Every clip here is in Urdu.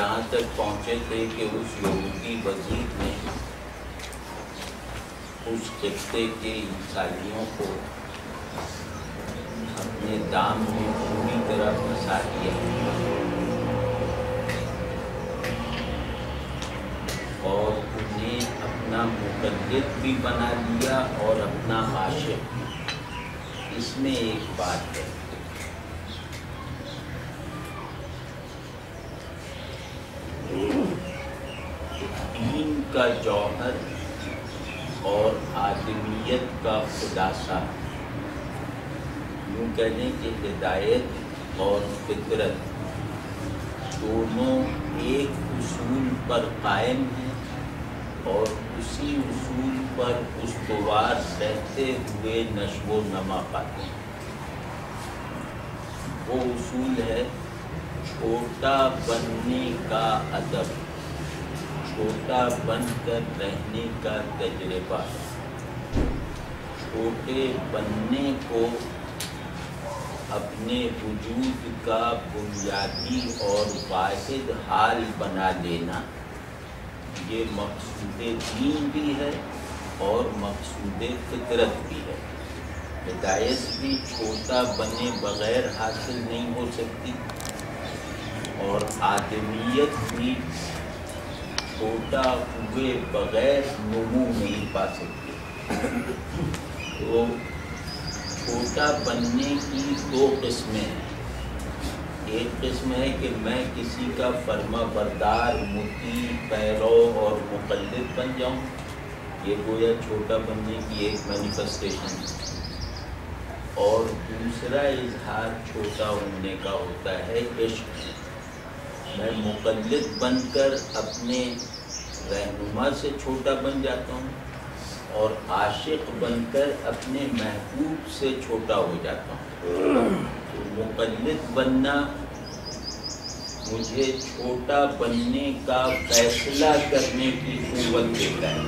یہاں تک پہنچے تھے کہ اس یہودی وزیر نے اس خطے کے عیسائیوں کو اپنے دام میں پوری طرح پھنسا دیا اور انہیں اپنا مقلد بھی بنا لیا اور اپنا عاشق بھی۔ اس میں ایک بات ہے، دین کا جوہر اور آدمیت کا خلاصہ، یوں کہہ لیں کہ ہدایت اور فطرت دونوں ایک اصول پر قائم ہیں اور اسی اصول پر استوار رہتے ہوئے نشو و نما پاتے ہیں۔ وہ اصول ہے چھوٹا بننے کا ادب، چھوٹا بن کر رہنے کا تجربہ، چھوٹے بننے کو اپنے وجود کا بنیادی اور واحد حال بنا لینا، یہ مقصود دین بھی ہے اور مقصود فطرت بھی ہے۔ ہدایت بھی چھوٹا بنے بغیر حاصل نہیں ہو سکتی اور آدمیت بھی چھوٹا ہوئے بغیر نمو نہیں پا سکتی۔ تو چھوٹا بننے کی دو قسمیں ہیں۔ ایک قسم ہے کہ میں کسی کا فرما بردار، مطیع، پیرو اور مقلد بن جاؤں، یہ گویا چھوٹا بننے کی ایک مینیفیسٹیشن ہے۔ اور دوسرا اظہار چھوٹا ہونے کا ہوتا ہے عشق۔ میں مقلد بن کر اپنے رہنما سے چھوٹا بن جاتا ہوں اور عاشق بن کر اپنے محبوب سے چھوٹا ہو جاتا ہوں۔ تو مقلد بننا مجھے چھوٹا بننے کا فیصلہ کرنے کی قوت دیتا ہے،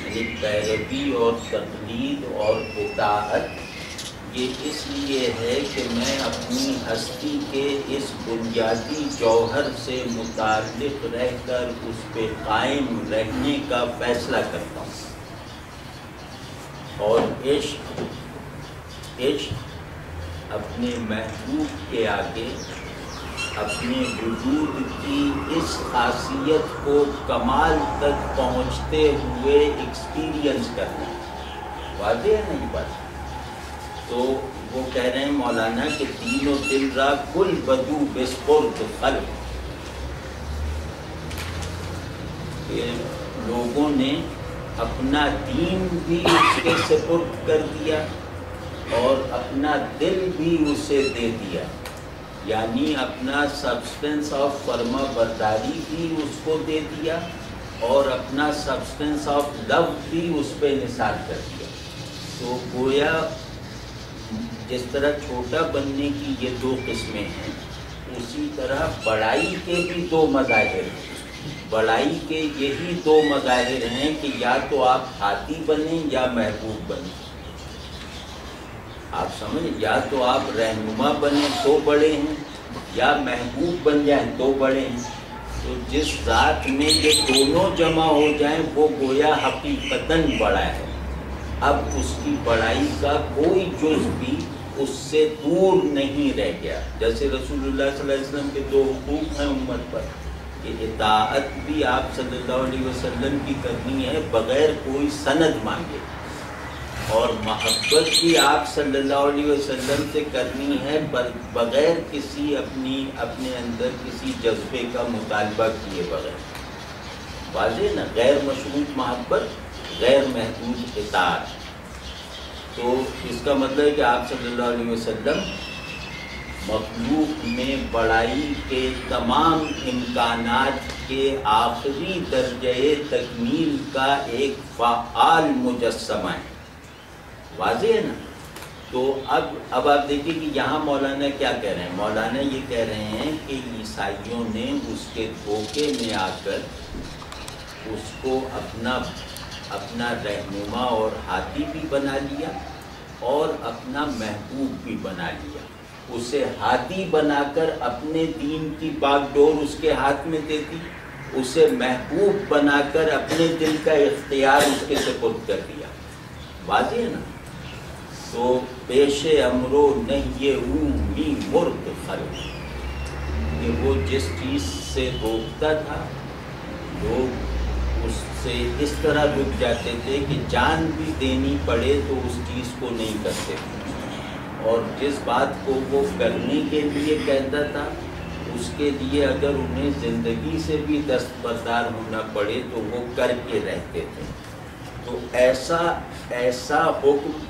یعنی پیروی اور تقلید اور اطاعت یہ اس لیے ہے کہ میں اپنی ہستی کے اس بنیادی جوہر سے متعلق رہ کر اس پہ قائم رہنے کا فیصلہ کرتا ہوں۔ اور عشق اپنے محبوب کے آگے اپنے وجود کی اس خاصیت کو کمال تک پہنچتے ہوئے ایکسپیرینس کرنا۔ واضح ہے نا یہ بات؟ تو وہ کہہ رہے ہیں مولانا کہ دین و دل را کل بدو بسپرد خلق، کہ لوگوں نے اپنا دین بھی اس کے سپرد کر دیا اور اپنا دل بھی اسے دے دیا، یعنی اپنا سبسٹنس آف فرما برداری بھی اس کو دے دیا اور اپنا سبسٹنس آف لو بھی اس پہ نثار کر دیا۔ تو گویا جس طرح چھوٹا بننے کی یہ دو قسمیں ہیں، اسی طرح بڑائی کے بھی دو مظاہر ہیں۔ بڑائی کے یہی دو مظاہر ہیں کہ یا تو آپ ہادی بنیں یا محبوب بنیں۔ آپ سمجھیں، یا تو آپ رہنما بنیں تو بڑے ہیں یا محبوب بن جائیں تو بڑے ہیں۔ تو جس ذات میں یہ دونوں جمع ہو جائیں وہ گویا حقیقتاً بڑا ہے۔ اب اس کی بڑائی کا کوئی جز بھی اس سے دور نہیں رہ گیا۔ جیسے رسول اللہ صلی اللہ علیہ وسلم کے دو حقوق ہیں امت پر، کہ اطاعت بھی آپ صلی اللہ علیہ وسلم کی کرنی ہے بغیر کوئی سند مانگے، اور محبت بھی آپ صلی اللہ علیہ وسلم سے کرنی ہے بغیر کسی اپنے اندر کسی جذبے کا مطالبہ کیے بغیر۔ واضح نا؟ غیر مشروط محبت، غیر محدود اطاعت۔ تو اس کا مطلب ہے کہ آپ صلی اللہ علیہ وسلم مخلوق میں بڑائی کے تمام امکانات کے آخری درجۂ تکمیل کا ایک فعال مجسمہ ہے۔ واضح ہے نا؟ تو اب آپ دیکھیے کہ یہاں مولانا کیا کہہ رہے ہیں۔ مولانا یہ کہہ رہے ہیں کہ عیسائیوں نے اس کے دھوکے میں آ کر اس کو اپنا رہنما اور ہادی بھی بنا لیا اور اپنا محبوب بھی بنا لیا۔ اسے ہادی بنا کر اپنے دین کی باغ ڈور اس کے ہاتھ میں دیتی، اسے محبوب بنا کر اپنے دل کا اختیار اس کے سپرد کر دیا. واضح ہے نا؟ تو پیش امرو نہیں می مرد خلق، کہ وہ جس چیز سے روکتا تھا لوگ اس سے اس طرح رک جاتے تھے کہ جان بھی دینی پڑے تو اس چیز کو نہیں کرتے تھے، اور جس بات کو وہ کرنے کے لیے کہتا تھا اس کے لیے اگر انہیں زندگی سے بھی دستبردار ہونا پڑے تو وہ کر کے رہتے تھے. تو ایسا حکم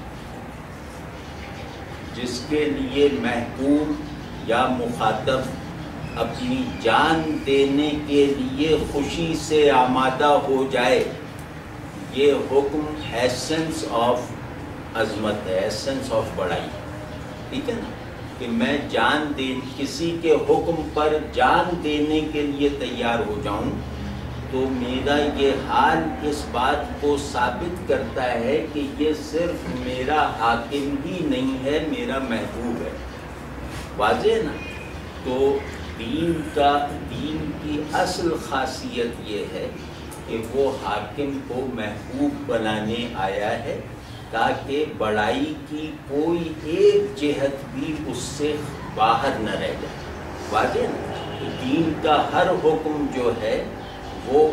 جس کے لیے محکوم یا مخاطب اپنی جان دینے کے لیے خوشی سے آمادہ ہو جائے، یہ حکم ایسنس آف عظمت ہے، ایسنس آف بڑائی. ٹھیک ہے نا؟ کہ میں کسی کے حکم پر جان دینے کے لیے تیار ہو جاؤں، تو میرا یہ حال اس بات کو ثابت کرتا ہے کہ یہ صرف میرا حاکم ہی نہیں ہے، میرا محبوب ہے. واضح ہے نا؟ تو دین کی اصل خاصیت یہ ہے کہ وہ حاکم کو محبوب بنانے آیا ہے تاکہ بڑائی کی کوئی ایک جہت بھی اس سے باہر نہ رہ جائے. واضح ہے نا؟ دین کا ہر حکم جو ہے وہ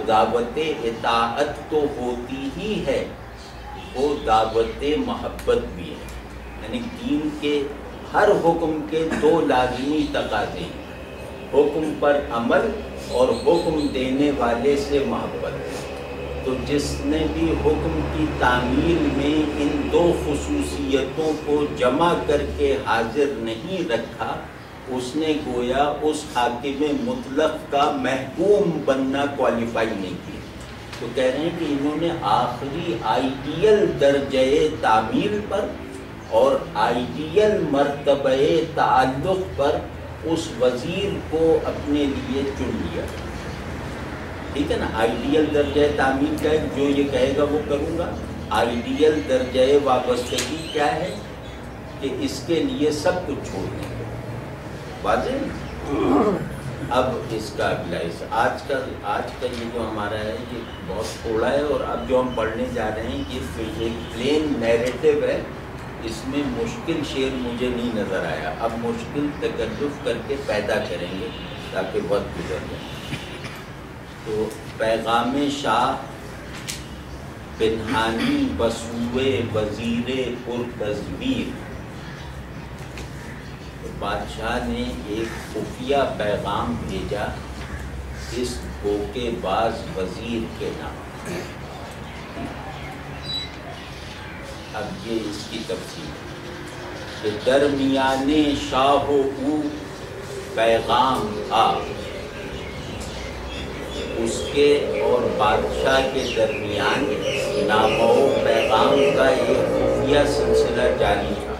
دعوت اطاعت تو ہوتی ہی ہے، وہ دعوت محبت بھی ہے. یعنی دین کے ہر حکم کے دو لازمی تقاضے ہیں، حکم پر عمل اور حکم دینے والے سے محبت. تو جس نے بھی حکم کی تعمیل میں ان دو خصوصیتوں کو جمع کر کے حاضر نہیں رکھا، اس نے گویا اس حاکم مطلق کا محکوم بننا کوالیفائی نہیں کیا. تو کہہ رہے ہیں کہ انہوں نے آخری آئیڈیل درجۂ تعمیل پر اور آئیڈیل مرتبہ تعلق پر اس وزیر کو اپنے لیے چن لیا. ٹھیک ہے نا؟ آئیڈیل درجۂ تعمیل کا ہے، جو یہ کہے گا وہ کروں گا. آئیڈیل درجۂ وابستگی کیا ہے؟ کہ اس کے لیے سب کچھ چھوڑ دیں گے. واضح؟ اب اس کا اگلا آج کا یہ جو ہمارا ہے یہ بہت تھوڑا ہے، اور اب جو ہم پڑھنے جا رہے ہیں یہ ایک پلین نیریٹو ہے، اس میں مشکل شعر مجھے نہیں نظر آیا. اب مشکل تکلف کر کے پیدا کریں گے تاکہ وقت گزر جائے. تو پیغام شاہ پنہانی بسوئے وزیر پرتزویر، بادشاہ نے ایک خفیہ پیغام بھیجا اس دھوکے باز وزیر کے نام. اب یہ اس کی تفصیل کہ درمیان شاہ و او پیغام آ، اس کے اور بادشاہ کے درمیان نامہ و پیغام کا ایک خفیہ سلسلہ جاری تھا.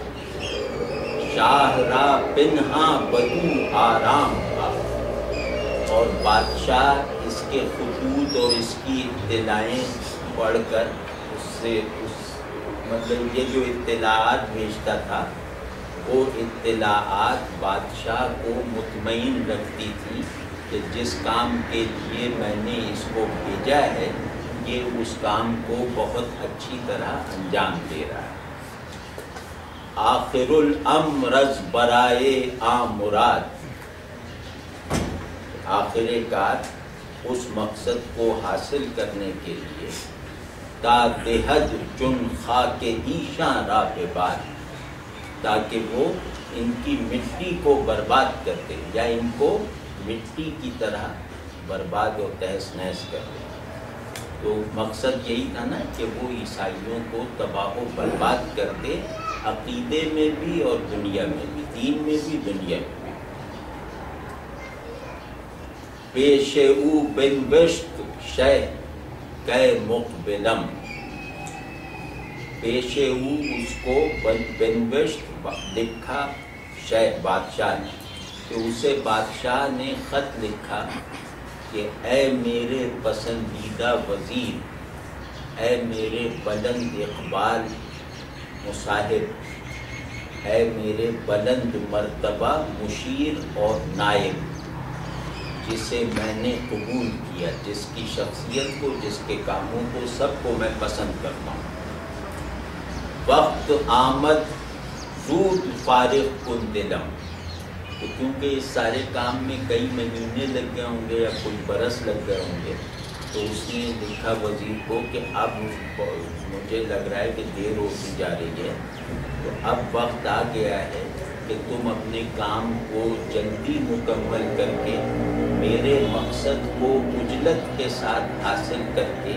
شاہ را پنہاں بدو آرام تھا، اور بادشاہ اس کے خطوط اور اس کی اطلاعیں پڑھ کر مطلب یہ جو اطلاعات بھیجتا تھا وہ اطلاعات بادشاہ کو مطمئن رکھتی تھی کہ جس کام کے لیے میں نے اس کو بھیجا ہے یہ اس کام کو بہت اچھی طرح انجام دے رہا ہے. آخر الامرز برائے مراد، آخر کار اس مقصد کو حاصل کرنے کے لیے تا دہد چن خاک ایشاں راہ باد، تاکہ وہ ان کی مٹی کو برباد کر دے یا ان کو مٹی کی طرح برباد و تہس نہس کر دے. تو مقصد یہی تھا نا کہ وہ عیسائیوں کو تباہ و برباد کر دے، عقیدے میں بھی اور دنیا میں بھی، دین میں بھی دنیا میں بھی. پیش او بنوشت شے کہ مقبلم، پیش او اس کو بنوشت لکھا شے بادشاہ نے، کہ اسے بادشاہ نے خط لکھا کہ اے میرے پسندیدہ وزیر، اے میرے بلند اقبال مصاحب، اے میرے بلند مرتبہ مشیر اور نائب، جسے میں نے قبول کیا، جس کی شخصیت کو، جس کے کاموں کو، سب کو میں پسند کرتا ہوں۔ وقت آمد زود فارغ کن دلم، تو کیونکہ اس سارے کام میں کئی مہینے لگ گئے ہوں گے یا کچھ برس لگ گئے ہوں گے، تو اس نے لکھا وزیر کو کہ اب مجھے لگ رہا ہے کہ دیر ہوتی جا رہی ہے، تو اب وقت آ گیا ہے کہ تم اپنے کام کو جلدی مکمل کر کے میرے مقصد کو عجلت کے ساتھ حاصل کر کے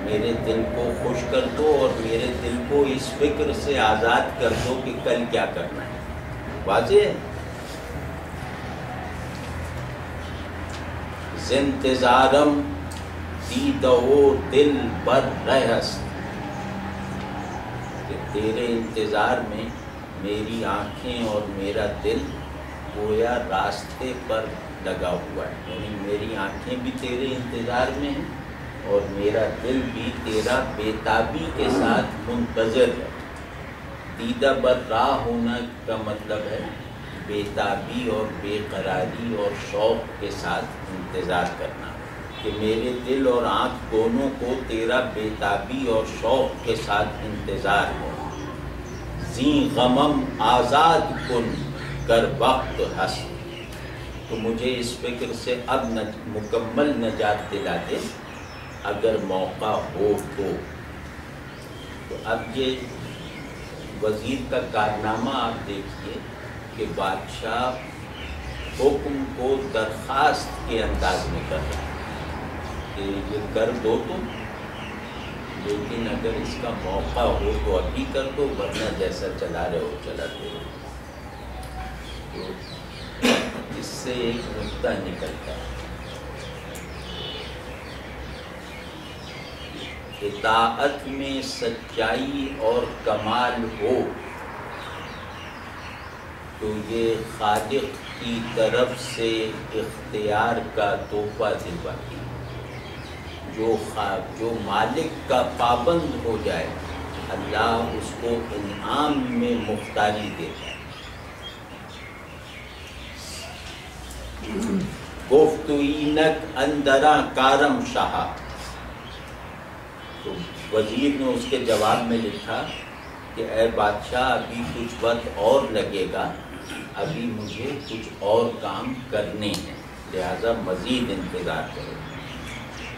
میرے دل کو خوش کر دو، اور میرے دل کو اس فکر سے آزاد کر دو کہ کل کیا کرنا ہے۔ واضح ہے؟ زنتظارم دیدو دل بر رہست، کہ تیرے انتظار میں میری آنکھیں اور میرا دل گویا راستے پر لگا ہوا ہے، یعنی میری آنکھیں بھی تیرے انتظار میں ہیں اور میرا دل بھی تیرا بےتابی کے ساتھ منتظر ہے۔ دیدہ بر راہ ہونا کا مطلب ہے بےتابی اور بے قراری اور شوق کے ساتھ انتظار کرنا، کہ میرے دل اور آنکھ دونوں کو تیرا بےتابی اور شوق کے ساتھ انتظار ہو۔ زی غمم آزاد کن کر وقت ہست، تو مجھے اس فکر سے اب مکمل نجات دلا دے اگر موقع ہو تو۔ اب یہ وزیر کا کارنامہ آپ دیکھیے کہ بادشاہ حکم کو درخواست کے انداز میں کر رہا ہے کہ یہ کر دو تم، لیکن اگر اس کا موقع ہو تو ابھی کر دو، ورنہ جیسا چلا رہے ہو چلاتے ہو۔ تو اس سے ایک نقطہ نکلتا ہے، اطاعت میں سچائی اور کمال ہو تو یہ خالق کی طرف سے اختیار کا تحفہ دلواتی ہے۔ جو مالک کا پابند ہو جائے اللہ اس کو انعام میں مختاری دیتا ہے۔ گفت اینک اندرا کارم شاہ، تو وزیر نے اس کے جواب میں لکھا کہ اے بادشاہ ابھی کچھ وقت اور لگے گا، ابھی مجھے کچھ اور کام کرنے ہیں، لہذا مزید انتظار کرو۔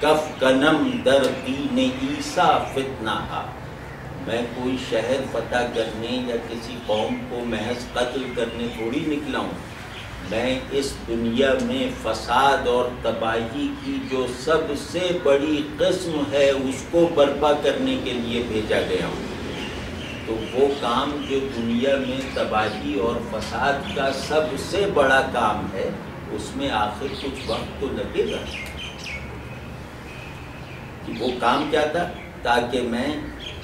کف کنم در دین عیسیٰ فتنہ، میں کوئی شہر فتح کرنے یا کسی قوم کو محض قتل کرنے تھوڑی نکلا ہوں، میں اس دنیا میں فساد اور تباہی کی جو سب سے بڑی قسم ہے اس کو برپا کرنے کے لیے بھیجا گیا ہوں۔ تو وہ کام جو دنیا میں تباہی اور فساد کا سب سے بڑا کام ہے، اس میں آخر کچھ وقت تو لگے گا۔ کہ وہ کام کیا تھا؟ تاکہ میں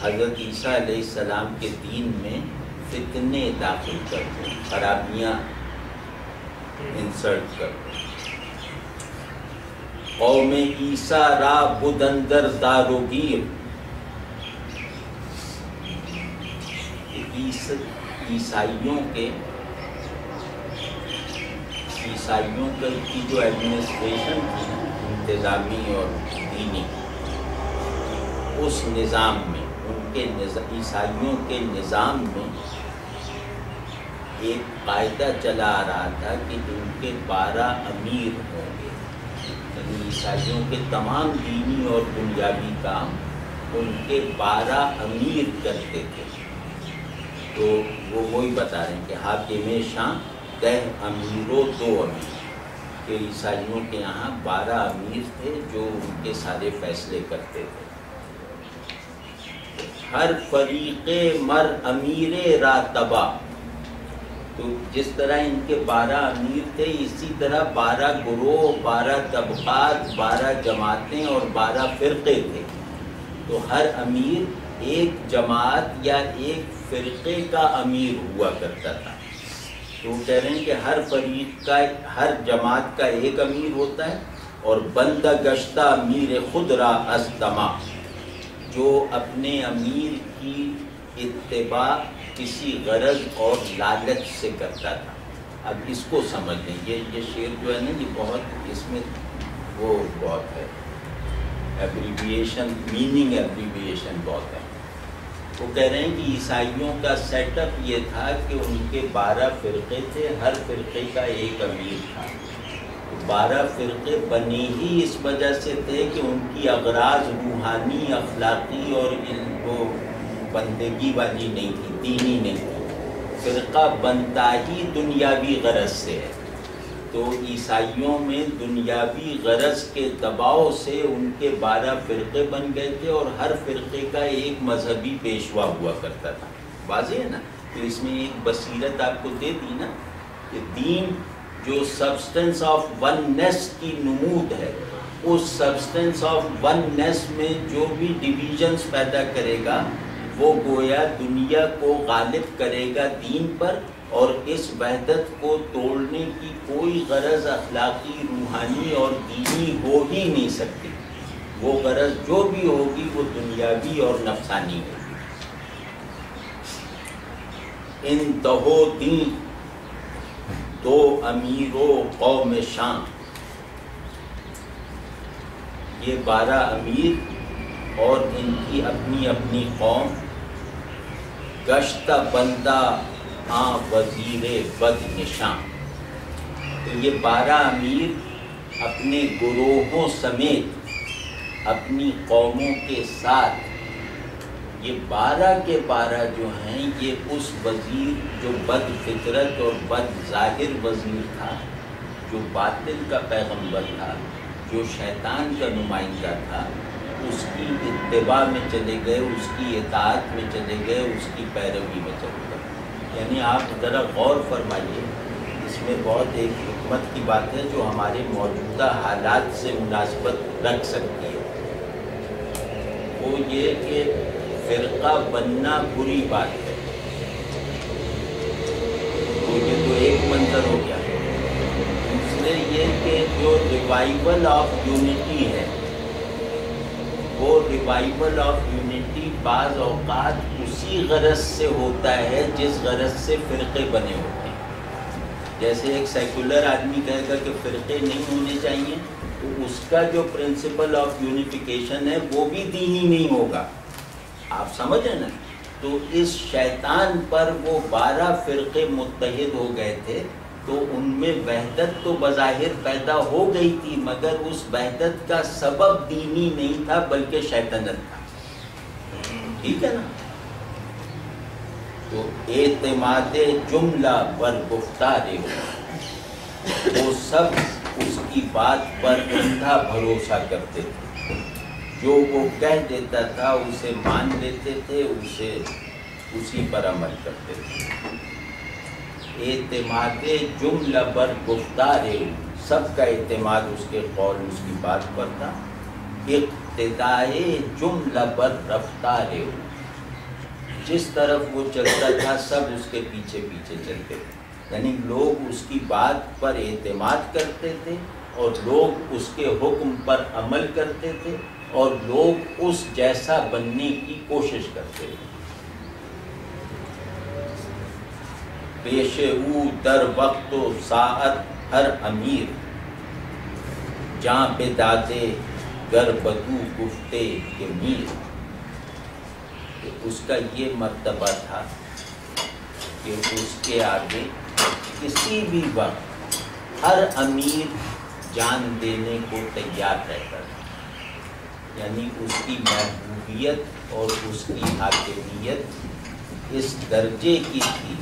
حضرت عیسیٰ علیہ السلام کے دین میں فتنے داخل کر دوں، خرابیاں انسرٹ کر دوں۔ قوم عیسیٰ را بد اندر داروگیر، عیسائیوں کی جو ایڈمنسٹریشن تھی انتظامی اور دینی، اس نظام میں ان کے عیسائیوں کے نظام میں ایک قاعدہ چلا آ رہا تھا کہ ان کے 12 امیر ہوں گے، یعنی عیسائیوں کے تمام دینی اور دنیاوی کام ان کے 12 امیر کرتے تھے۔ تو وہ وہی بتا رہے ہیں کہ حاکم شاہ 10 امیر و 2 امیر، کہ عیسائیوں کے یہاں 12 امیر تھے جو ان کے سارے فیصلے کرتے تھے۔ ہر فریق مر امیر را تبا، تو جس طرح ان کے 12 امیر تھے اسی طرح 12 گروہ، 12 طبقات، 12 جماعتیں اور 12 فرقے تھے۔ تو ہر امیر ایک جماعت یا ایک فرقے کا امیر ہوا کرتا تھا۔ تو کہہ رہے ہیں کہ ہر فریق کا، ہر جماعت کا ایک امیر ہوتا ہے، اور بندہ گشتہ امیر خود را از دما، جو اپنے امیر کی اتباع کسی غرض اور لالچ سے کرتا تھا. اب اس کو سمجھ لیں. یہ شعر جو ہے نا یہ بہت اس میں وہ بہت ہے ایبریویشن، میننگ ایبریویشن بہت ہے. وہ کہہ رہے ہیں کہ عیسائیوں کا سیٹ اپ یہ تھا کہ ان کے 12 فرقے تھے، ہر فرقے کا ایک امیر تھا. 12 فرقے بنے ہی اس وجہ سے تھے کہ ان کی اغراض روحانی، اخلاقی اور ان کو بندگی والی نہیں تھی، دینی نہیں تھی. فرقہ بنتا ہی دنیاوی غرض سے ہے. تو عیسائیوں میں دنیاوی غرض کے دباؤ سے ان کے 12 فرقے بن گئے تھے اور ہر فرقے کا ایک مذہبی پیشوا ہوا کرتا تھا. واضح ہے نا؟ تو اس میں ایک بصیرت آپ کو دے دی نا کہ دین جو سبسٹنس آف وننس کی نمود ہے، اس سبسٹنس آف وننس میں جو بھی ڈویژنز پیدا کرے گا وہ گویا دنیا کو غالب کرے گا دین پر، اور اس وحدت کو توڑنے کی کوئی غرض اخلاقی، روحانی اور دینی ہو ہی نہیں سکتی. وہ غرض جو بھی ہوگی وہ دنیاوی اور نفسانی ہوگی. انتہو دین دو امیر و قوم شام. یہ 12 امیر اور ان کی اپنی اپنی قوم. گشتہ بندہ وزیر بد نشان. تو یہ 12 امیر اپنے گروہوں سمیت اپنی قوموں کے ساتھ، یہ 12 کے 12 جو ہیں یہ اس وزیر جو بد فطرت اور بد ظاہر وزیر تھا، جو باطل کا پیغمبر تھا، جو شیطان کا نمائندہ تھا، اس کی اتباع میں چلے گئے، اس کی اطاعت میں چلے گئے، اس کی پیروی میں چلے گئے. یعنی آپ ذرا غور فرمائیے، اس میں بہت ایک حکمت کی بات ہے جو ہمارے موجودہ حالات سے مناسبت رکھ سکتی ہے. وہ یہ کہ فرقہ بننا بری بات ہے. تو یہ تو ایک منظر ہو گیا. دوسرے یہ کہ جو ریوائول آف یونٹی ہے، وہ ریوائول آف یونٹی بعض اوقات اسی غرض سے ہوتا ہے جس غرض سے فرقے بنے ہوتے ہیں. جیسے ایک سیکولر آدمی کہے گا کہ فرقے نہیں ہونے چاہیے، تو اس کا جو پرنسپل آف یونیفیکیشن ہے وہ بھی دینی نہیں ہوگا. آپ سمجھیں نا؟ تو اس شیطان پر وہ 12 فرقے متحد ہو گئے تھے، تو ان میں وحدت تو بظاہر پیدا ہو گئی تھی، مگر اس وحدت کا سبب دینی نہیں تھا بلکہ شیطنت تھا. ٹھیک ہے نا؟ تو اعتماد جملہ بر گفتار وہ سب اس کی بات پر اندھا بھروسہ کرتے تھے. جو وہ کہہ دیتا تھا اسے مان لیتے تھے، اسے اسی پر عمل کرتے تھے. اعتماد جملہ بر گفتار سب کا اعتماد اس کے قول، اس کی بات پر تھا. اقتدائے جملہ بر رفتار جس طرف وہ چلتا تھا سب اس کے پیچھے پیچھے چلتے تھے. یعنی لوگ اس کی بات پر اعتماد کرتے تھے اور لوگ اس کے حکم پر عمل کرتے تھے اور لوگ اس جیسا بننے کی کوشش کرتے تھے. پیش او در وقت و ساعت ہر امیر جاں بے دادے گر بدو گفتے کے میر. اس کا یہ مرتبہ تھا کہ اس کے آگے کسی بھی وقت ہر امیر جان دینے کو تیار رہتا تھا. یعنی اس کی محبوبیت اور اس کی حاکمیت اس درجے کی تھی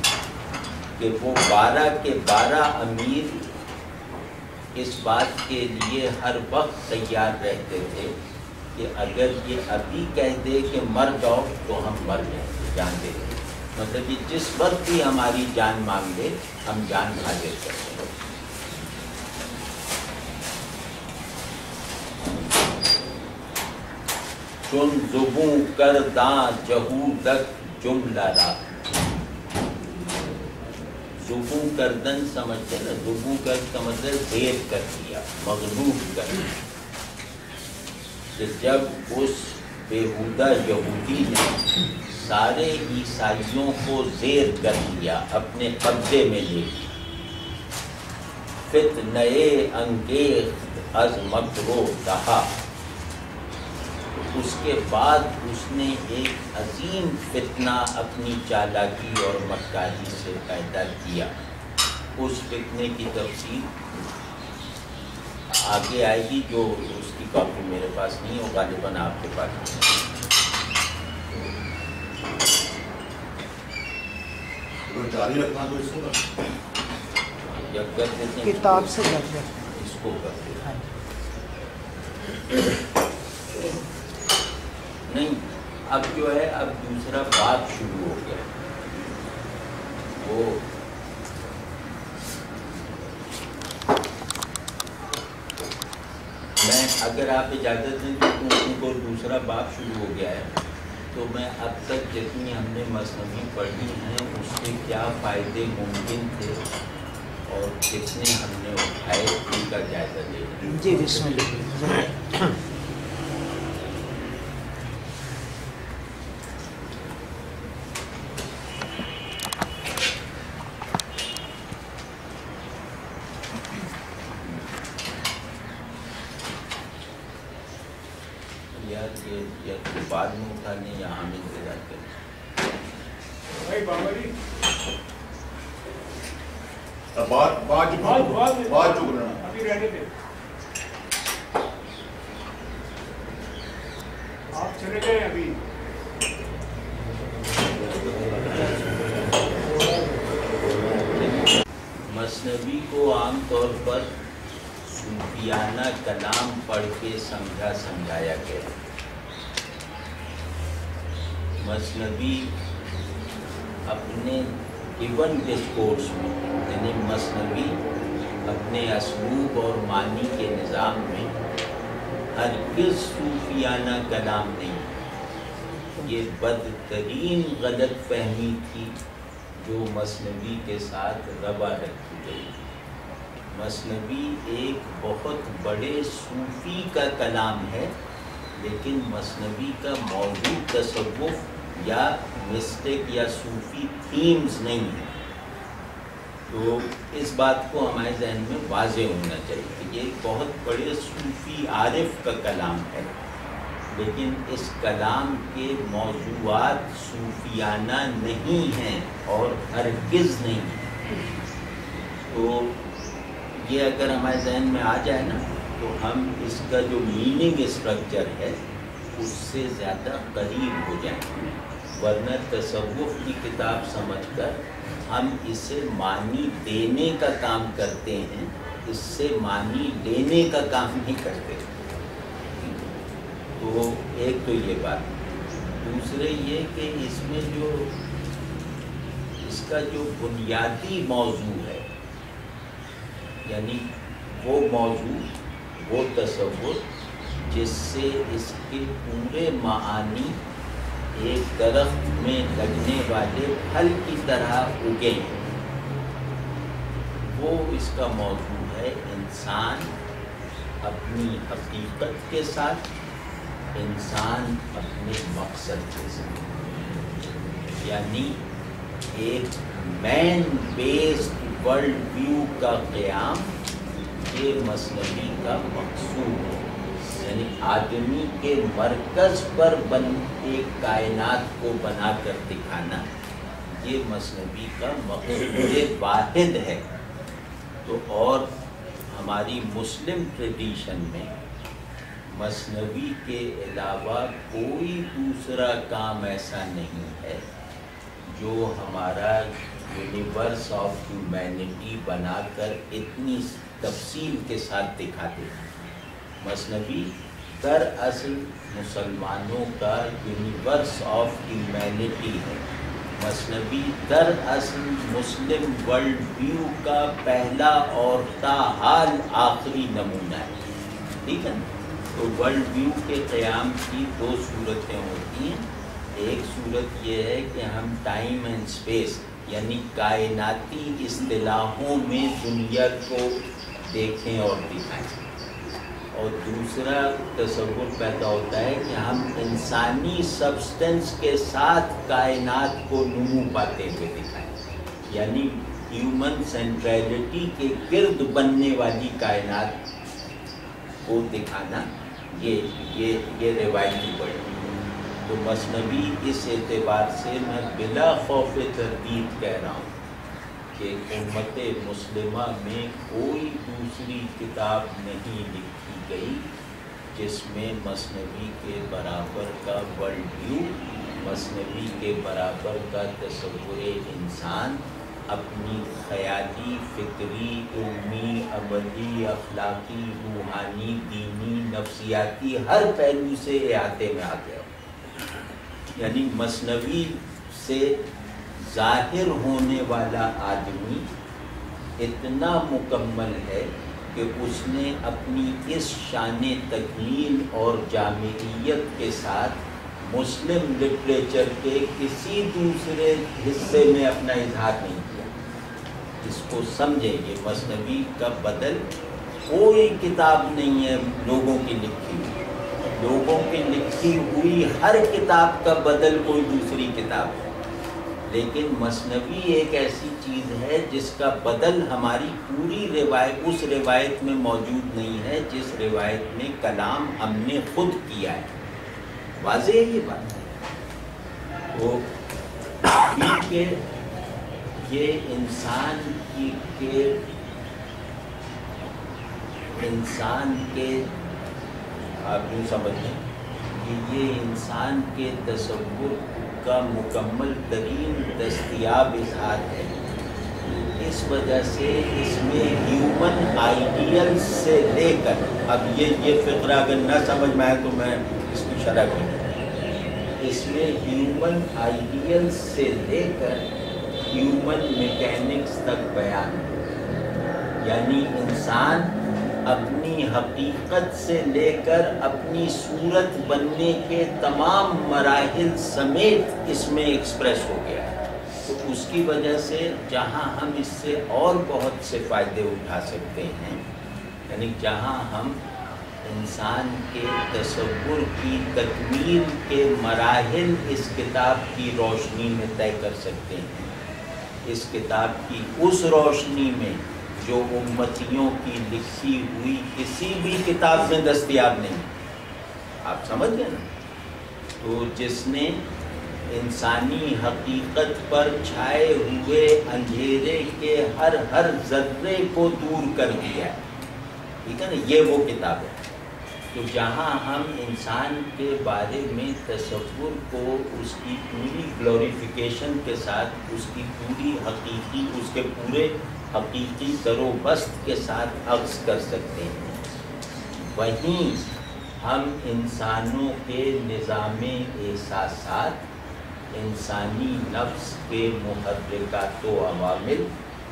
کہ وہ 12 کے 12 امیر اس بات کے لیے ہر وقت تیار رہتے تھے کہ اگر یہ ابھی کہہ دے کہ مر جاؤ تو ہم مر جائیں گے، جان دے دیں. مطلب یہ جس وقت بھی ہماری جان مانگے ہم جان حاضر کرتے ہیں. چون زبوں کرداں جہودک جملہ را. زبوں کردن سمجھتے نا، زبوں کرد کا مطلب دیر کر دیا، مغلوب کر دیا. کہ جب اس بیہودہ یہودی نے سارے عیسائیوں کو زیر کر لیا، اپنے قبضے میں لے لیا۔ فتنہ انگیخت از مکرو دہا، اس کے بعد اس نے ایک عظیم فتنہ اپنی چالاکی اور مکاری سے پیدا کیا۔ اس فتنے کی تفصیل آگے آئے گی، جو اس کی کاپی میرے پاس نہیں ہو، غالباً آپ کے پاس جاری رکھنا تو اس کو جب کر دیتے ہیں کتاب سے اس کو کرتے ہیں نہیں۔ اب جو ہے اب دوسرا باب شروع ہو گیا، وہ میں اگر آپ اجازت دیں تو ان کو دوسرا باب شروع ہو گیا ہے، تو میں اب تک جتنی ہم نے مثنوی پڑھی ہیں اس سے کیا فائدے ممکن تھے اور کتنے ہم نے اٹھائے ان کا جائزہ لے لیں۔ جی بسم اللہ۔ یا بعد میں اٹھا لیں یا ہم انتظار کریں۔ بات چک رہنا آپ چلے گئے ابھی مثنوی کو عام طور پر صوفیانہ کلام پڑھ کے سمجھایا گیا۔ مثنوی اپنے گیون ڈسکورس میں، یعنی مثنوی اپنے اسلوب اور معنی کے نظام میں ہرگز صوفیانہ کلام نہیں۔ یہ بدترین غلط فہمی تھی جو مثنوی کے ساتھ روا رکھی گئی۔ مثنوی ایک بہت بڑے صوفی کا کلام ہے، لیکن مثنوی کا موضوع تصوف یا مسٹک یا صوفی تھیمز نہیں ہے۔ تو اس بات کو ہمارے ذہن میں واضح ہونا چاہیے کہ یہ ایک بہت بڑے صوفی عارف کا کلام ہے، لیکن اس کلام کے موضوعات صوفیانہ نہیں ہیں اور ہرگز نہیں ہیں۔ تو یہ اگر ہمارے ذہن میں آ جائے نا تو ہم اس کا جو میننگ اسٹرکچر ہے اس سے زیادہ قریب ہو جائیں گے، ورنہ تصوف کی کتاب سمجھ کر ہم اسے معنی دینے کا کام کرتے ہیں، اس سے معنی لینے کا کام نہیں کرتے۔ تو ایک تو یہ بات، دوسرے یہ کہ اس میں جو اس کا جو بنیادی موضوع ہے، یعنی وہ موضوع، وہ تصور جس سے اس کے پورے معانی ایک درخت میں لگنے والے پھل کی طرح اگے ہیں، وہ اس کا موضوع ہے انسان اپنی حقیقت کے ساتھ، انسان اپنے مقصد کے ساتھ، یعنی ایک مین بیسڈ ورلڈ ویو کا قیام، یہ مثنوی کا مقصود ہے۔ یعنی آدمی کے مرکز پر ایک کائنات کو بنا کر دکھانا، یہ مثنوی کا مقصود واحد ہے۔ تو اور ہماری مسلم ٹریڈیشن میں مثنوی کے علاوہ کوئی دوسرا کام ایسا نہیں ہے جو ہمارا یونیورس آف ہیومینٹی بنا کر اتنی تفصیل کے ساتھ دکھاتے ہیں۔ مثنوی دراصل مسلمانوں کا یونیورس آف ہیومینٹی ہے۔ مثنوی دراصل مسلم ورلڈ ویو کا پہلا اور تاحال آخری نمونہ ہے، ٹھیک ہے۔ تو ورلڈ ویو کے قیام کی دو صورتیں ہوتی ہیں۔ ایک صورت یہ ہے کہ ہم ٹائم اینڈ اسپیس یعنی کائناتی اصطلاحوں میں دنیا کو دیکھیں اور دکھائیں، اور دوسرا تصور پیدا ہوتا ہے کہ ہم انسانی سبسٹنس کے ساتھ کائنات کو نمو پاتے ہوئے دکھائیں، یعنی ہیومن سینٹریلٹی کے گرد بننے والی کائنات کو دکھانا، یہ روایتی پڑھی۔ تو مثنوی اس اعتبار سے میں بلا خوف تردید کہہ رہا ہوں کہ امت مسلمہ میں کوئی دوسری کتاب نہیں لکھی گئی جس میں مثنوی کے برابر کا ورلڈ ویو، مثنوی کے برابر کا تصور انسان اپنی خیالی، فکری، علمی، عملی، اخلاقی، روحانی، دینی، نفسیاتی ہر پہلو سے احاطے میں آ گیا۔ یعنی مثنوی سے ظاہر ہونے والا آدمی اتنا مکمل ہے کہ اس نے اپنی اس شان تکمیل اور جامعیت کے ساتھ مسلم لٹریچر کے کسی دوسرے حصے میں اپنا اظہار نہیں کیا۔ اس کو سمجھیں، یہ مثنوی کا بدل کوئی کتاب نہیں ہے لوگوں کی لکھی ہوئی۔ لوگوں کی لکھی ہوئی ہر کتاب کا بدل کوئی دوسری کتاب ہے، لیکن مثنوی ایک ایسی چیز ہے جس کا بدل ہماری پوری روایت اس روایت میں موجود نہیں ہے جس روایت میں کلام ہم نے خود کیا ہے۔ واضح ہے یہ بات؟ تو کیونکہ یہ انسان کے آپ یوں سمجھیں کہ یہ انسان کے تصور کا مکمل ترین دستیاب اظہار ہے۔ اس وجہ سے اس میں ہیومن آئیڈیل سے لے کر، اب یہ فقرہ اگر نہ سمجھ میں آئے تو میں اس کی شرح کروں، اس میں ہیومن آئیڈیل سے لے کر ہیومن میکینکس تک بیان ہے، یعنی انسان اپنی حقیقت سے لے کر اپنی صورت بننے کے تمام مراحل سمیت اس میں ایکسپریس ہو گیا ہے۔ تو اس کی وجہ سے جہاں ہم اس سے اور بہت سے فائدے اٹھا سکتے ہیں، یعنی جہاں ہم انسان کے تصور کی تکمیل کے مراحل اس کتاب کی روشنی میں طے کر سکتے ہیں، اس کتاب کی اس روشنی میں جو امتیوں کی لکھی ہوئی کسی بھی کتاب میں دستیاب نہیں۔ آپ سمجھ گئے نا؟ تو جس نے انسانی حقیقت پر چھائے ہوئے اندھیرے کے ہر ذرے کو دور کر دیا ہے، ٹھیک ہے نا، یہ وہ کتاب ہے۔ تو جہاں ہم انسان کے بارے میں تصور کو اس کی پوری گلوریفیکیشن کے ساتھ، اس کی پوری حقیقی، اس کے پورے حقیقی در و بست کے ساتھ عکس کر سکتے ہیں، وہیں ہم انسانوں کے نظام احساسات، انسانی نفس کے محرکات و عوامل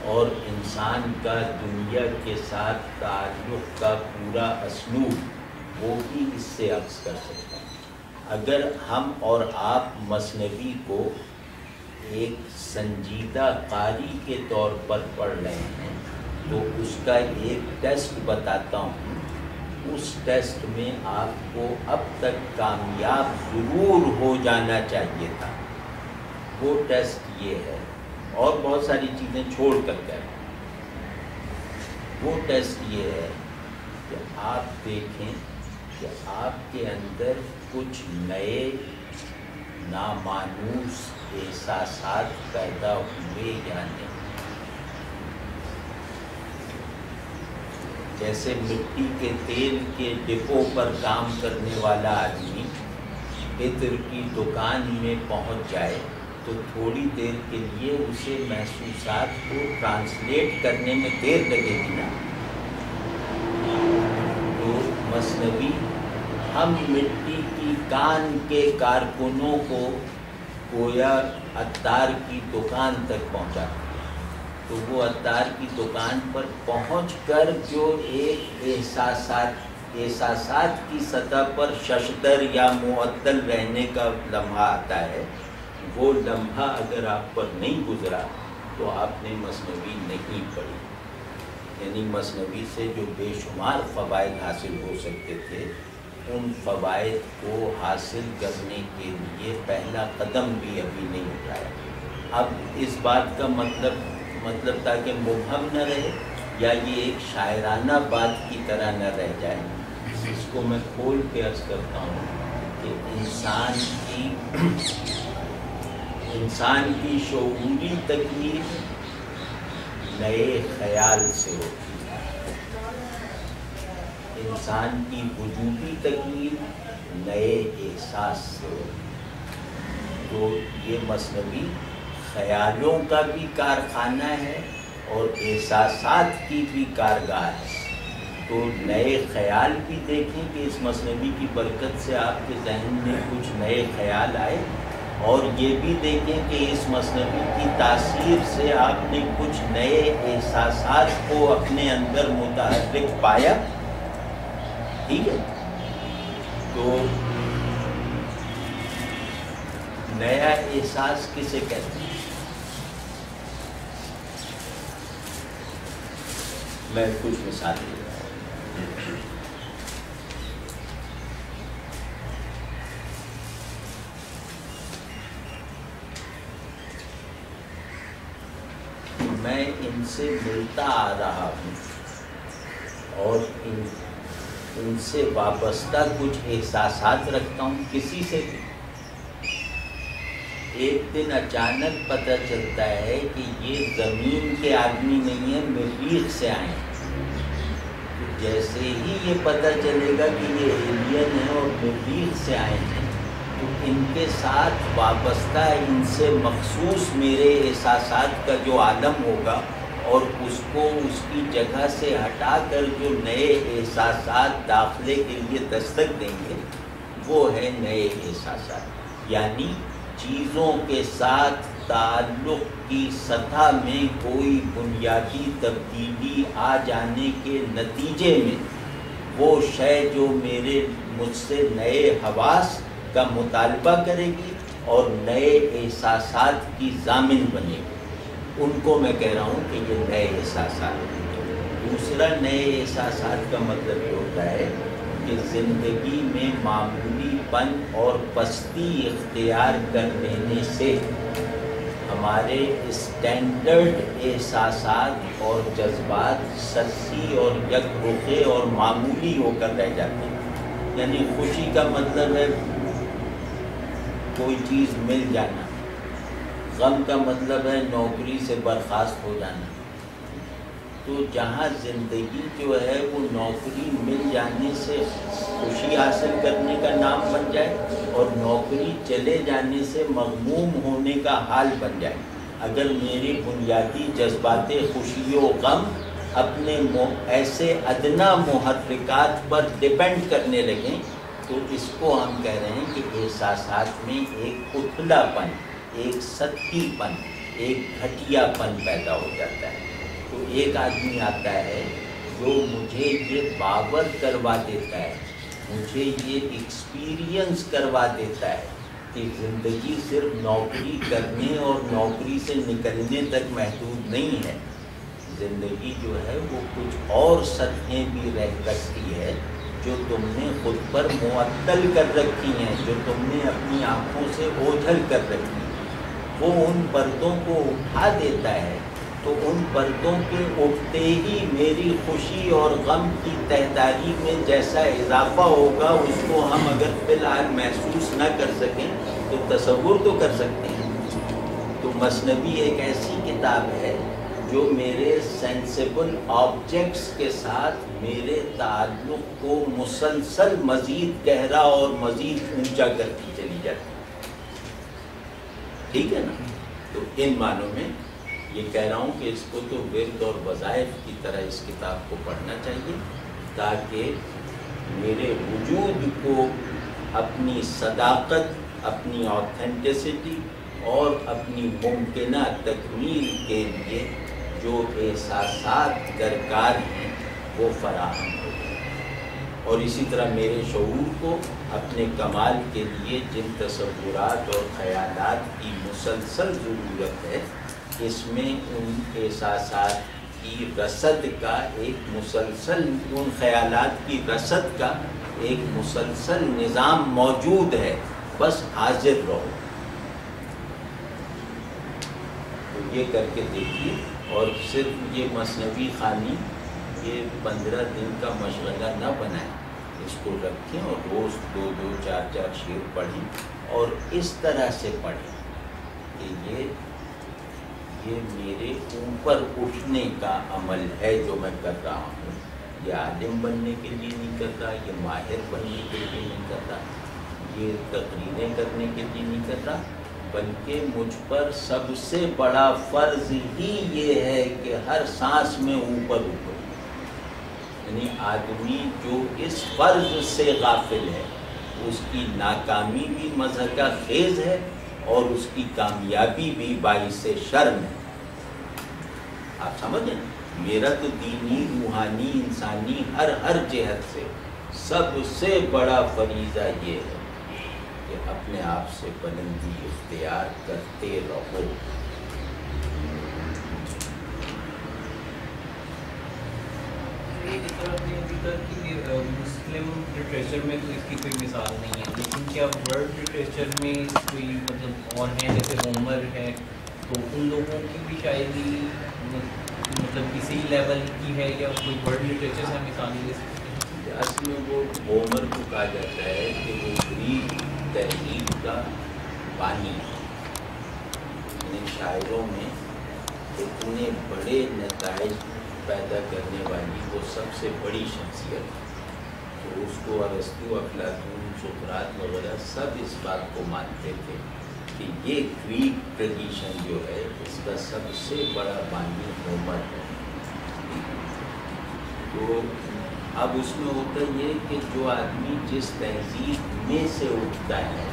اور انسان کا دنیا کے ساتھ تعلق کا پورا اسلوب، وہ بھی اس سے عکس کر سکتے ہیں۔ اگر ہم اور آپ مثنوی کو ایک سنجیدہ قاری کے طور پر پڑھ رہے ہیں تو اس کا ایک ٹیسٹ بتاتا ہوں، اس ٹیسٹ میں آپ کو اب تک کامیاب ضرور ہو جانا چاہیے تھا۔ وہ ٹیسٹ یہ ہے، اور بہت ساری چیزیں چھوڑ کر کریں، وہ ٹیسٹ یہ ہے کہ آپ دیکھیں کہ آپ کے اندر کچھ نئے نامانوس احساسات پیدا ہوئے یا نہیں۔ جیسے مٹی کے تیل کے ڈپو پر کام کرنے والا آدمی عطر کی دکان میں پہنچ جائے تو تھوڑی دیر کے لیے اسے محسوسات کو ٹرانسلیٹ کرنے میں دیر لگے گی نا۔ تو مثنوی ہم مٹی کی کان کے کارکنوں کو گویا عطار کی دکان تک پہنچاتے ہیں، تو وہ عطار کی دکان پر پہنچ کر جو ایک احساسات کی سطح پر ششدر یا معطل رہنے کا لمحہ آتا ہے، وہ لمحہ اگر آپ پر نہیں گزرا تو آپ نے مثنوی نہیں پڑھی۔ یعنی مثنوی سے جو بے شمار فوائد حاصل ہو سکتے تھے، ان فوائد کو حاصل کرنے کے لیے پہلا قدم بھی ابھی نہیں اٹھایا۔ اب اس بات کا مطلب تاکہ مبہم نہ رہے یا یہ ایک شاعرانہ بات کی طرح نہ رہ جائے، اس کو میں کھول کے عرض کرتا ہوں کہ انسان کی شعوری تکمیل نئے خیال سے ہوتی ہے، انسان کی وجودی تکمیل نئے احساس سے ہوتی ہے۔ تو یہ مثنوی خیالوں کا بھی کارخانہ ہے اور احساسات کی بھی کارگاہ ہے۔ تو نئے خیال بھی دیکھیں کہ اس مثنوی کی برکت سے آپ کے ذہن میں کچھ نئے خیال آئے، اور یہ بھی دیکھیں کہ اس مثنوی کی تاثیر سے آپ نے کچھ نئے احساسات کو اپنے اندر متحرک پایا۔ ٹھیک ہے؟ تو نیا احساس کسے کہتے ہیں؟ میں کچھ مثال دے رہا ہوں۔ میں ان سے ملتا آ رہا ہوں اور ان سے وابستہ کچھ احساسات رکھتا ہوں، کسی سے بھی۔ ایک دن اچانک پتہ چلتا ہے کہ یہ زمین کے آدمی نہیں ہیں، مریخ سے آئے ہیں۔ جیسے ہی یہ پتہ چلے گا کہ یہ ایلین ہیں اور مریخ سے آئے ہیں، تو ان کے ساتھ وابستہ ان سے مخصوص میرے احساسات کا جو عالم ہوگا، اور اس کو اس کی جگہ سے ہٹا کر جو نئے احساسات داخلے کے لیے دستک دیں گے، وہ ہے نئے احساسات۔ یعنی چیزوں کے ساتھ تعلق کی سطح میں کوئی بنیادی تبدیلی آ جانے کے نتیجے میں وہ شے جو مجھ سے نئے حواس کا مطالبہ کرے گی اور نئے احساسات کی ضامن بنے گی، ان کو میں کہہ رہا ہوں کہ یہ نئے احساسات ہیں۔ دوسرا نئے احساسات کا مطلب یہ ہوتا ہے کہ زندگی میں معمولی پن اور پستی اختیار کر لینے سے ہمارے اسٹینڈرڈ احساسات اور جذبات سطحی اور یک رخے اور معمولی ہو کر رہ جاتے ہیں۔ یعنی خوشی کا مطلب ہے کوئی چیز مل جانا، غم کا مطلب ہے نوکری سے برخاست ہو جانا۔ تو جہاں زندگی جو ہے وہ نوکری مل جانے سے خوشی حاصل کرنے کا نام بن جائے اور نوکری چلے جانے سے مغموم ہونے کا حال بن جائے، اگر میری بنیادی جذبات خوشی و غم اپنے ایسے ادنا محرکات پر ڈیپینڈ کرنے لگیں، تو اس کو ہم کہہ رہے ہیں کہ احساسات میں ایک اتھلا پن، ایک سطحی پن، ایک گھٹیا پن پیدا ہو جاتا ہے۔ تو ایک آدمی آتا ہے جو مجھے یہ باور کروا دیتا ہے، مجھے یہ ایکسپیرینس کروا دیتا ہے کہ زندگی صرف نوکری کرنے اور نوکری سے نکلنے تک محدود نہیں ہے، زندگی جو ہے وہ کچھ اور سطحیں بھی رکھتی ہے جو تم نے خود پر معطل کر رکھی ہیں، جو تم نے اپنی آنکھوں سے اوجھل کر رکھی ہیں، وہ ان پردوں کو اٹھا دیتا ہے۔ تو ان پردوں کے اٹھتے ہی میری خوشی اور غم کی تہداری میں جیسا اضافہ ہوگا، اس کو ہم اگر فی الحال محسوس نہ کر سکیں تو تصور تو کر سکتے ہیں۔ تو مثنوی ایک ایسی کتاب ہے جو میرے سینسیبل آبجیکٹس کے ساتھ میرے تعلق کو مسلسل مزید گہرا اور مزید اونچا کرتی چلی جاتی ہے۔ ٹھیک ہے نا؟ تو ان معنوں میں یہ کہہ رہا ہوں کہ اس کو تو ورد اور وظائف کی طرح اس کتاب کو پڑھنا چاہیے، تاکہ میرے وجود کو اپنی صداقت، اپنی آتھینٹسٹی اور اپنی ممکنہ تکمیل کے لیے جو احساسات درکار ہیں وہ فراہم ہو جائیں، اور اسی طرح میرے شعور کو اپنے کمال کے لیے جن تصورات اور خیالات کی مسلسل ضرورت ہے، اس میں ان احساسات کی رسد کا ایک مسلسل، ان خیالات کی رسد کا ایک مسلسل نظام موجود ہے، بس حاضر رہو۔ تو یہ کر کے دیکھیے، اور صرف یہ مثنوی خوانی یہ 15 دن کا مشغلہ نہ بنائیں، اس کو رکھیں اور روز 2 4 شعر پڑھیں، اور اس طرح سے پڑھیں کہ یہ میرے اوپر اٹھنے کا عمل ہے جو میں کر رہا ہوں۔ یہ عالم بننے کے لیے نہیں کرتا، یہ ماہر بننے کے لیے نہیں کرتا، یہ تقریریں کرنے کے لیے نہیں کرتا، بلکہ مجھ پر سب سے بڑا فرض ہی یہ ہے کہ ہر سانس میں اوپر اٹھو۔ یعنی آدمی جو اس فرض سے غافل ہے، اس کی ناکامی بھی مضحکہ خیز ہے اور اس کی کامیابی بھی باعث شرم ہے۔ آپ سمجھیں، میرا تو دینی، روحانی، انسانی ہر جہت سے سب سے بڑا فریضہ یہ ہے کہ اپنے آپ سے بلندی اختیار کرتے رہو۔ مسلم لٹریچر میں تو اس کی کوئی مثال نہیں ہے، لیکن کیا ورلڈ لٹریچر میں کوئی مطلب اور ہیں، جیسے ہومر ہے، تو ان لوگوں کی بھی شاعری مطلب اسی لیول کی ہے، یا کوئی ورلڈ لٹریچر سے مثال لے سکتے ہیں؟ اصل میں وہ ہومر کو کہا جاتا ہے کہ وہ گریک تہذیب کا بانی ہے۔ ان شاعروں میں اتنے بڑے نتائج پیدا کرنے والی وہ سب سے بڑی شخصیت ہے، تو اس کو ارسطو، افلاطون، سقراط وغیرہ سب اس بات کو مانتے تھے کہ یہ گریک ٹریڈیشن جو ہے اس کا سب سے بڑا بانی ہومر ہے۔ تو اب اس میں ہوتا یہ کہ جو آدمی جس تہذیب میں سے اٹھتا ہے،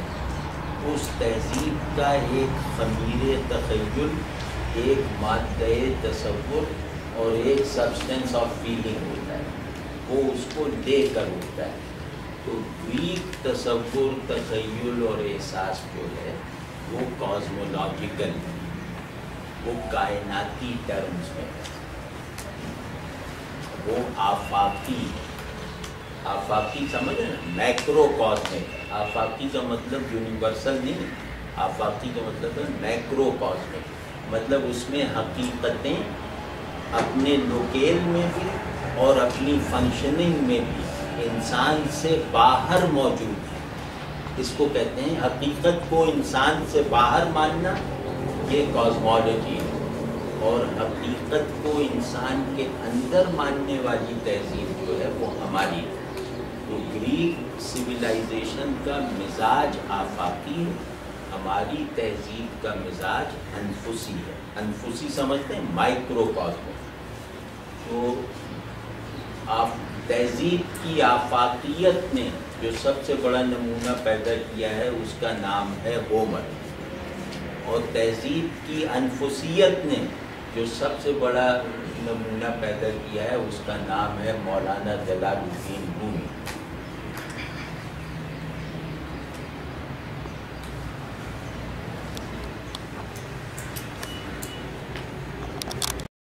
اس تہذیب کا ایک خمیر تخیل، ایک مادہ تصور اور ایک سبسٹنس آف فیلنگ ہوتا ہے، وہ اس کو لے کر اٹھتا ہے۔ تو گریک تصور، تخیل اور احساس جو ہے وہ کازمولوجیکل، وہ کائناتی ٹرمز میں ہے، وہ آفاقی سمجھ نا، میکرو کاسمک۔ آفاقی کا مطلب یونیورسل نہیں، آفاقی کا مطلب ہے میکرو کاسمک، مطلب اس میں حقیقتیں اپنے لوکیل میں بھی اور اپنی فنکشننگ میں بھی انسان سے باہر موجود ہے۔ اس کو کہتے ہیں حقیقت کو انسان سے باہر ماننا، یہ کازمولوجی ہے، اور حقیقت کو انسان کے اندر ماننے والی تہذیب جو ہے وہ ہماری ہے۔ تو گریک سویلائزیشن کا مزاج آفاقی ہے، ہماری تہذیب کا مزاج انفسی ہے۔ انفسی سمجھتے ہیں، مائکرو کاسموس۔ تو تہذیب کی آفاقیت نے جو سب سے بڑا نمونہ پیدا کیا ہے اس کا نام ہے ہومر، اور تہذیب کی انفسیت نے جو سب سے بڑا نمونہ پیدا کیا ہے اس کا نام ہے مولانا جلال الدین رومی۔